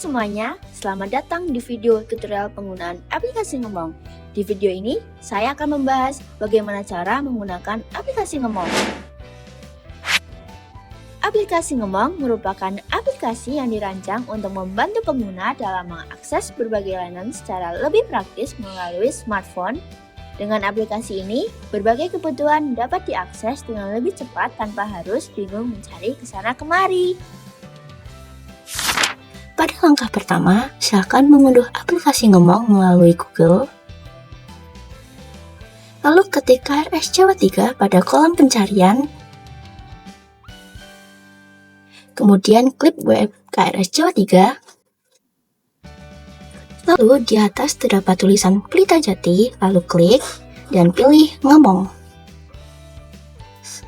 semuanya, selamat datang di video tutorial penggunaan aplikasi Ngomong. Di video ini, saya akan membahas bagaimana cara menggunakan aplikasi Ngomong. Aplikasi Ngomong merupakan aplikasi yang dirancang untuk membantu pengguna dalam mengakses berbagai layanan secara lebih praktis melalui smartphone. Dengan aplikasi ini, berbagai kebutuhan dapat diakses dengan lebih cepat tanpa harus bingung mencari kesana kemari. Pada langkah pertama, silakan mengunduh aplikasi Ngomong melalui Google. Lalu ketik KRS Jawa 3 pada kolom pencarian. Kemudian klik web KRS Jawa 3. Lalu di atas terdapat tulisan Pelita Jati, lalu klik dan pilih Ngomong.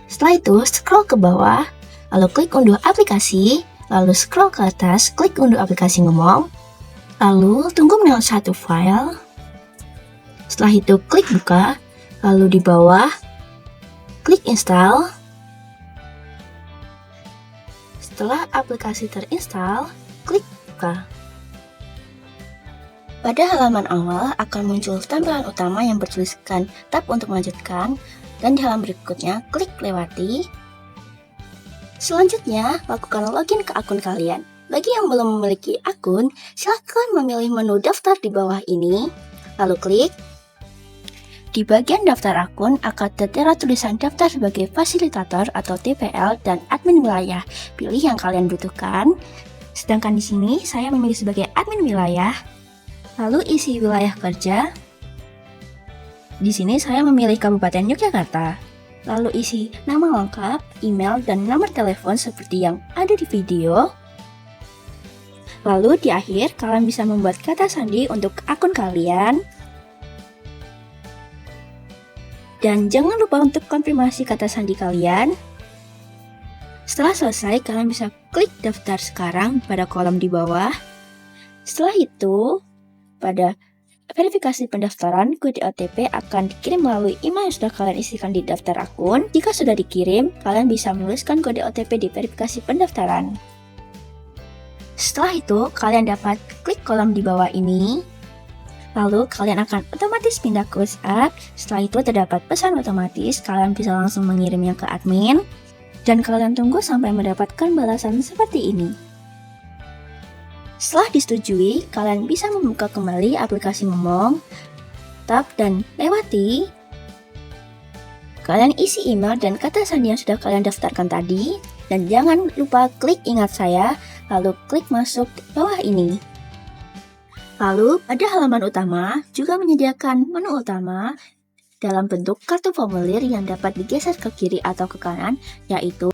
Setelah itu, scroll ke bawah, lalu klik unduh aplikasi. Lalu scroll ke atas, klik unduh aplikasi Ngomong. Lalu tunggu mendownload satu file. Setelah itu klik buka. Lalu di bawah, klik install. Setelah aplikasi terinstall, klik buka. Pada halaman awal akan muncul tampilan utama yang bertuliskan tab untuk melanjutkan. Dan di halaman berikutnya, klik lewati. Selanjutnya, lakukan login ke akun kalian. Bagi yang belum memiliki akun, silakan memilih menu daftar di bawah ini, lalu klik. Di bagian daftar akun akan tertera tulisan daftar sebagai fasilitator atau TPL dan admin wilayah. Pilih yang kalian butuhkan. Sedangkan di sini saya memilih sebagai admin wilayah. Lalu isi wilayah kerja. Di sini saya memilih Kabupaten Yogyakarta. Lalu isi nama lengkap, email, dan nomor telepon seperti yang ada di video. Lalu di akhir, kalian bisa membuat kata sandi untuk akun kalian. Dan jangan lupa untuk konfirmasi kata sandi kalian. Setelah selesai, kalian bisa klik daftar sekarang pada kolom di bawah. Setelah itu, pada verifikasi pendaftaran, kode OTP akan dikirim melalui email yang sudah kalian isikan di daftar akun. Jika sudah dikirim, kalian bisa menuliskan kode OTP di verifikasi pendaftaran. Setelah itu, kalian dapat klik kolom di bawah ini. Lalu, kalian akan otomatis pindah ke WhatsApp. Setelah itu, terdapat pesan otomatis. Kalian bisa langsung mengirimnya ke admin. Dan kalian tunggu sampai mendapatkan balasan seperti ini. Setelah disetujui, kalian bisa membuka kembali aplikasi Ngomong, tab dan lewati. Kalian isi email dan kata sandi yang sudah kalian daftarkan tadi, dan jangan lupa klik ingat saya, lalu klik masuk di bawah ini. Lalu pada halaman utama juga menyediakan menu utama dalam bentuk kartu formulir yang dapat digeser ke kiri atau ke kanan, yaitu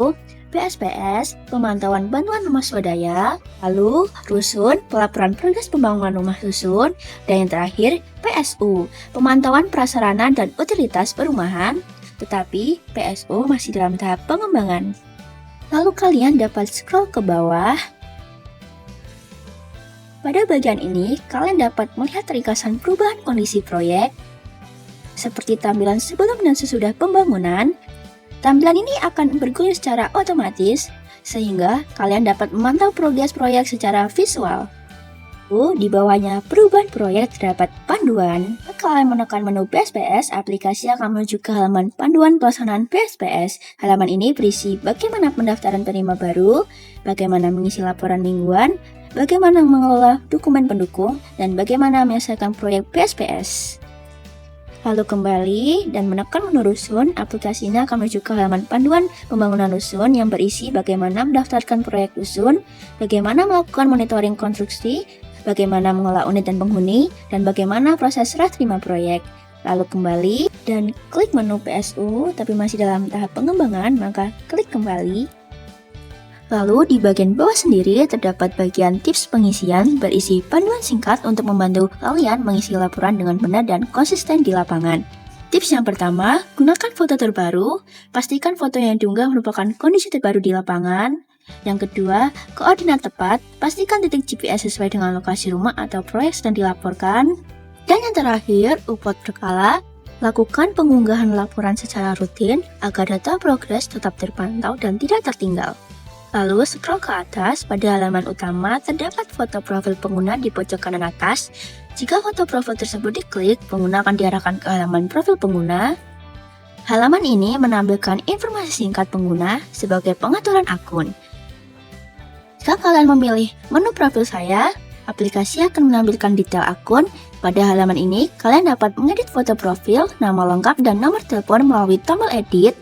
PSPS, pemantauan bantuan rumah swadaya, lalu rusun, pelaporan progres pembangunan rumah susun, dan yang terakhir PSU, pemantauan prasarana dan utilitas perumahan, tetapi PSU masih dalam tahap pengembangan. Lalu kalian dapat scroll ke bawah. Pada bagian ini, kalian dapat melihat ringkasan perubahan kondisi proyek, seperti tampilan sebelum dan sesudah pembangunan. Tampilan ini akan bergulir secara otomatis, sehingga kalian dapat memantau progres proyek secara visual. Di bawahnya perubahan proyek terdapat panduan. Jika kalian menekan menu PSPS, aplikasi akan menuju ke halaman panduan pelaksanaan PSPS. Halaman ini berisi bagaimana pendaftaran penerima baru, bagaimana mengisi laporan mingguan, bagaimana mengelola dokumen pendukung, dan bagaimana menyelesaikan proyek PSPS. Lalu kembali dan menekan menu rusun, aplikasi ini akan menuju ke halaman panduan pembangunan rusun yang berisi bagaimana mendaftarkan proyek rusun, bagaimana melakukan monitoring konstruksi, bagaimana mengelola unit dan penghuni, dan bagaimana proses serah terima proyek. Lalu kembali dan klik menu PSU, tapi masih dalam tahap pengembangan, maka klik kembali. Lalu di bagian bawah sendiri terdapat bagian tips pengisian berisi panduan singkat untuk membantu kalian mengisi laporan dengan benar dan konsisten di lapangan. Tips yang pertama, gunakan foto terbaru. Pastikan foto yang diunggah merupakan kondisi terbaru di lapangan. Yang kedua, koordinat tepat. Pastikan titik GPS sesuai dengan lokasi rumah atau proyek sedang dilaporkan. Dan yang terakhir, upload berkala. Lakukan pengunggahan laporan secara rutin agar data progres tetap terpantau dan tidak tertinggal. Lalu scroll ke atas, pada halaman utama terdapat foto profil pengguna di pojok kanan atas. Jika foto profil tersebut diklik, pengguna akan diarahkan ke halaman profil pengguna. Halaman ini menampilkan informasi singkat pengguna sebagai pengaturan akun. Jika kalian memilih menu profil saya, aplikasi akan menampilkan detail akun. Pada halaman ini, kalian dapat mengedit foto profil, nama lengkap, dan nomor telepon melalui tombol edit.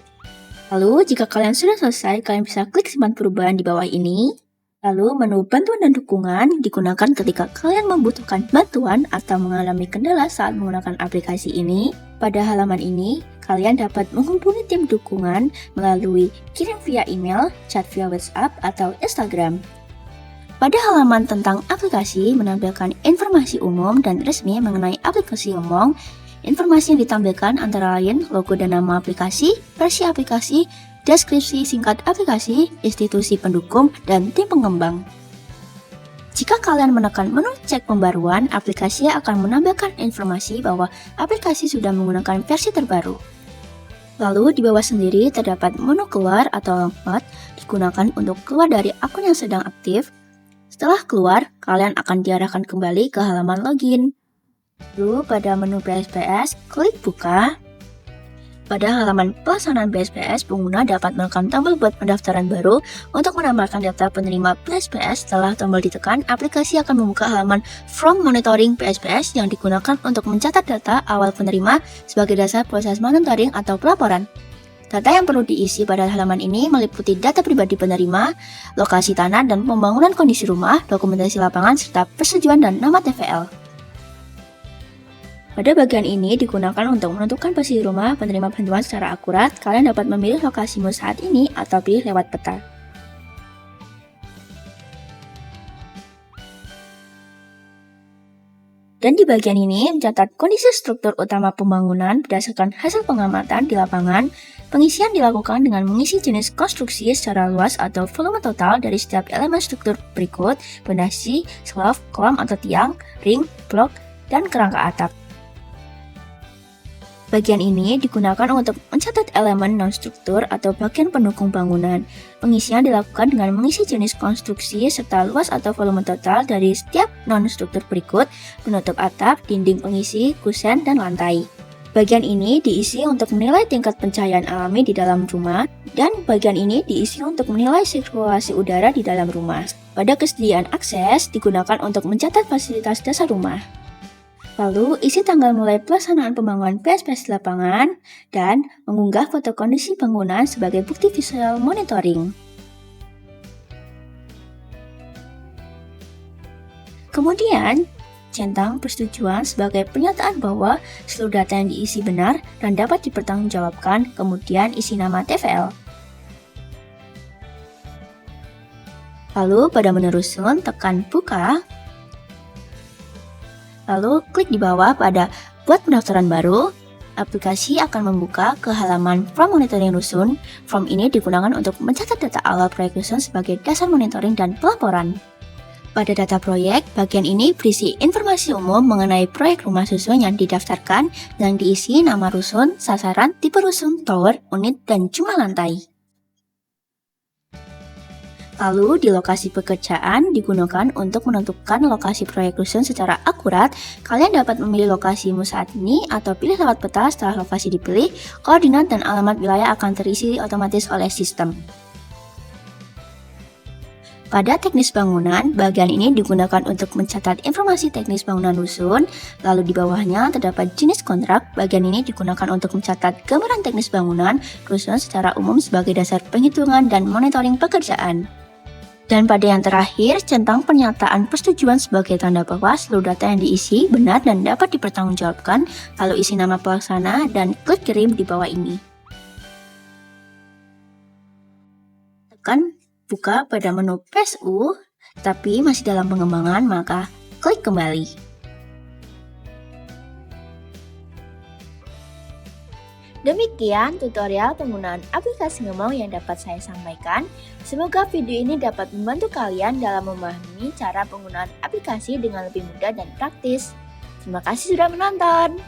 Lalu, jika kalian sudah selesai, kalian bisa klik simpan perubahan di bawah ini. Lalu, menu bantuan dan dukungan digunakan ketika kalian membutuhkan bantuan atau mengalami kendala saat menggunakan aplikasi ini. Pada halaman ini, kalian dapat menghubungi tim dukungan melalui kirim via email, chat via WhatsApp, atau Instagram. Pada halaman tentang aplikasi menampilkan informasi umum dan resmi mengenai aplikasi Omong. Informasi yang ditampilkan antara lain logo dan nama aplikasi, versi aplikasi, deskripsi singkat aplikasi, institusi pendukung, dan tim pengembang. Jika kalian menekan menu cek pembaruan, aplikasi akan menampilkan informasi bahwa aplikasi sudah menggunakan versi terbaru. Lalu di bawah sendiri terdapat menu keluar atau lompat digunakan untuk keluar dari akun yang sedang aktif. Setelah keluar, kalian akan diarahkan kembali ke halaman login. Lalu pada menu PSPS, klik buka. Pada halaman pelaksanaan PSPS, pengguna dapat menekan tombol buat pendaftaran baru untuk menambahkan daftar penerima PSPS. Setelah tombol ditekan, aplikasi akan membuka halaman From Monitoring PSPS yang digunakan untuk mencatat data awal penerima sebagai dasar proses monitoring atau pelaporan. Data yang perlu diisi pada halaman ini meliputi data pribadi penerima, lokasi tanah dan pembangunan kondisi rumah, dokumentasi lapangan, serta persetujuan dan nama TVL. Pada bagian ini digunakan untuk menentukan posisi rumah penerima bantuan secara akurat. Kalian dapat memilih lokasimu saat ini atau pilih lewat peta. Dan di bagian ini mencatat kondisi struktur utama pembangunan berdasarkan hasil pengamatan di lapangan. Pengisian dilakukan dengan mengisi jenis konstruksi secara luas atau volume total dari setiap elemen struktur berikut: pondasi, slab, kolam atau tiang, ring, blok, dan kerangka atap. Bagian ini digunakan untuk mencatat elemen non-struktur atau bagian pendukung bangunan. Pengisian dilakukan dengan mengisi jenis konstruksi serta luas atau volume total dari setiap non-struktur berikut: penutup atap, dinding pengisi, kusen, dan lantai. Bagian ini diisi untuk menilai tingkat pencahayaan alami di dalam rumah, dan bagian ini diisi untuk menilai sirkulasi udara di dalam rumah. Pada kesediaan akses digunakan untuk mencatat fasilitas dasar rumah. Lalu, isi tanggal mulai pelaksanaan pembangunan PSPS di lapangan, dan mengunggah foto kondisi bangunan sebagai bukti visual monitoring. Kemudian, centang persetujuan sebagai pernyataan bahwa seluruh data yang diisi benar dan dapat dipertanggungjawabkan, kemudian isi nama TVL. Lalu, pada menu rusun, tekan buka. Lalu klik di bawah pada buat pendaftaran baru. Aplikasi akan membuka ke halaman From Monitoring Rusun. From ini digunakan untuk mencatat data awal proyek rusun sebagai dasar monitoring dan pelaporan. Pada data proyek, bagian ini berisi informasi umum mengenai proyek rumah susun yang didaftarkan, yang diisi nama rusun, sasaran, tipe rusun, tower, unit, dan jumlah lantai. Lalu di lokasi pekerjaan digunakan untuk menentukan lokasi proyek rusun secara akurat. Kalian dapat memilih lokasimu saat ini atau pilih lewat peta. Setelah lokasi dipilih, koordinat dan alamat wilayah akan terisi otomatis oleh sistem. Pada teknis bangunan, bagian ini digunakan untuk mencatat informasi teknis bangunan rusun. Lalu di bawahnya terdapat jenis kontrak. Bagian ini digunakan untuk mencatat gambaran teknis bangunan rusun secara umum sebagai dasar penghitungan dan monitoring pekerjaan. Dan pada yang terakhir, centang pernyataan persetujuan sebagai tanda bahwa seluruh data yang diisi benar dan dapat dipertanggungjawabkan. Lalu isi nama pelaksana dan klik kirim di bawah ini. Tekan buka pada menu PSU, tapi masih dalam pengembangan, maka klik kembali. Demikian tutorial penggunaan aplikasi Ngomong yang dapat saya sampaikan. Semoga video ini dapat membantu kalian dalam memahami cara penggunaan aplikasi dengan lebih mudah dan praktis. Terima kasih sudah menonton.